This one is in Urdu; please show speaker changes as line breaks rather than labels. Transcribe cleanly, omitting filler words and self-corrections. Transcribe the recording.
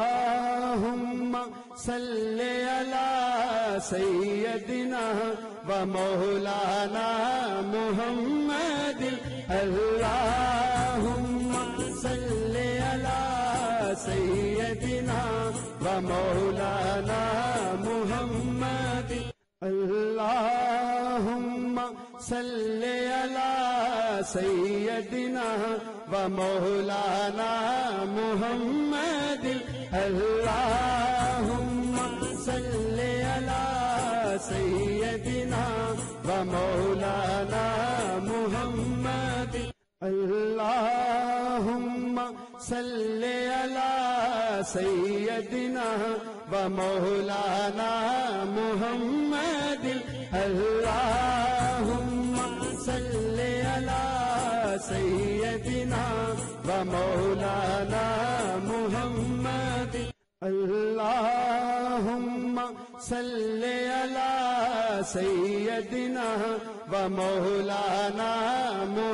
اللهم صل على سيدنا ومولانا محمد اللهم صل على سيدنا ومولانا محمد اللهم صل على سيدنا ومولانا محمد اللهم صل على سيدنا ومولانا محمد اللهم صل على سيدنا ومولانا محمد اللهم صل على سيدنا ومولانا محمد اللهم صل على سيدنا ومولانا محمد